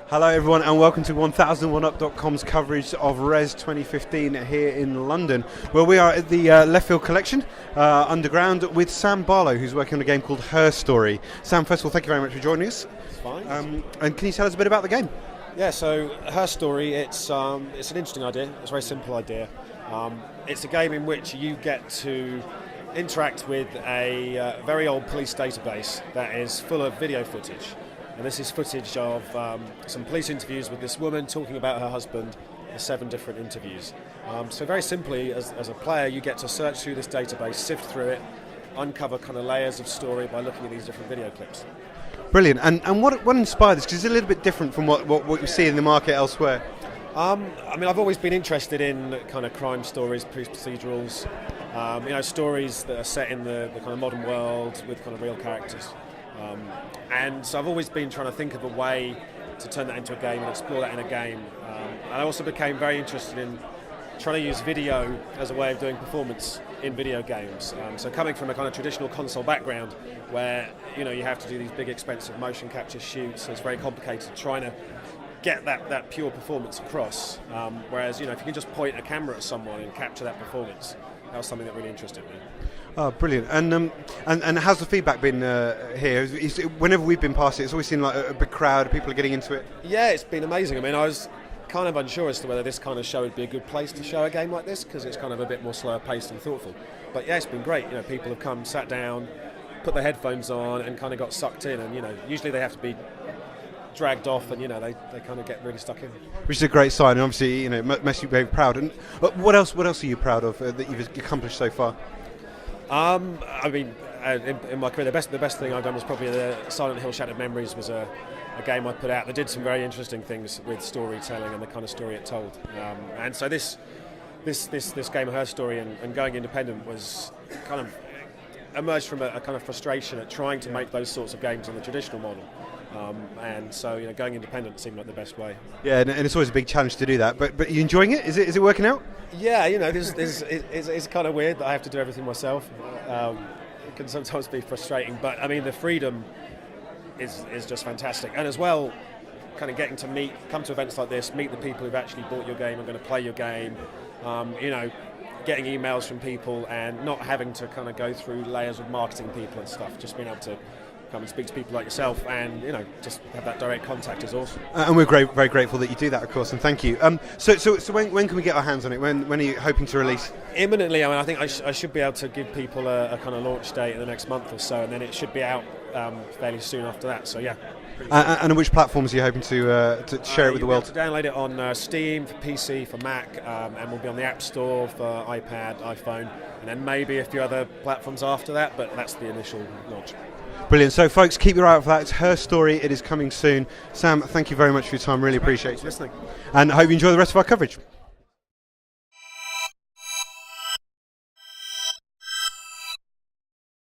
Hello everyone and welcome to 1001up.com's coverage of Rezzed 2015 here in London, where we are at the Left Field Collection underground with Sam Barlow, who's working on a game called Her Story. Sam, first of all, thank you very much for joining us. It's fine. And can you tell us a bit about the game? Yeah, so Her Story, it's an interesting idea. It's a very simple idea. It's a game in which you get to interact with a very old police database that is full of video footage. And this is footage of some police interviews with this woman talking about her husband, 7 different interviews. So very simply, as a player, you get to search through this database, sift through it, uncover kind of layers of story by looking at these different video clips. Brilliant. And what inspired this? Because it's a little bit different from what you see in the market elsewhere. I mean, I've always been interested in kind of crime stories, police procedurals, stories that are set in the kind of modern world with kind of real characters. And so I've always been trying to think of a way to turn that into a game and explore that in a game. And I also became very interested in trying to use video as a way of doing performance in video games. So coming from a kind of traditional console background where, you have to do these big expensive motion capture shoots, so it's very complicated trying to get that pure performance across. Whereas, if you can just point a camera at someone and capture that performance, that was something that really interested me. Oh, brilliant! And how's the feedback been here? Whenever we've been past it, it's always seemed like a big crowd. People are getting into it. Yeah, it's been amazing. I mean, I was kind of unsure as to whether this kind of show would be a good place to show a game like this because it's kind of a bit more slower paced and thoughtful. But yeah, it's been great. People have come, sat down, put their headphones on, and kind of got sucked in. And usually they have to be dragged off, and they kind of get really stuck in. Which is a great sign, and obviously makes you very proud. And what else are you proud of that you've accomplished so far? I mean, in my career, the best thing I've done was probably the Silent Hill Shattered Memories was a game I put out that did some very interesting things with storytelling and the kind of story it told. And so this game, Her Story, and going independent was kind of emerged from a kind of frustration at trying to make those sorts of games in the traditional model. And so going independent seemed like the best way. Yeah, and it's always a big challenge to do that. But are you enjoying it? Is it working out? Yeah, it's kind of weird that I have to do everything myself. It can sometimes be frustrating, but I mean the freedom is just fantastic. And as well, kind of getting to come to events like this, meet the people who've actually bought your game and going to play your game. Getting emails from people and not having to kind of go through layers of marketing people and stuff. Just being able to come and speak to people like yourself and just have that direct contact is awesome. And we're very grateful that you do that, of course, and thank you. So when can we get our hands on it? When are you hoping to release? Imminently. I mean, I think I should be able to give people a kind of launch date in the next month or so, and then it should be out fairly soon after that. So yeah. And on which platforms are you hoping to share it with the world? Download it on Steam for PC, for Mac, and we'll be on the App Store for iPad, iPhone, and then maybe a few other platforms after that, but that's the initial launch. Brilliant. So folks, keep your eye out for that. It's Her Story. It is coming soon. Sam, thank you very much for your time. Really appreciate it. Listening. And I hope you enjoy the rest of our coverage.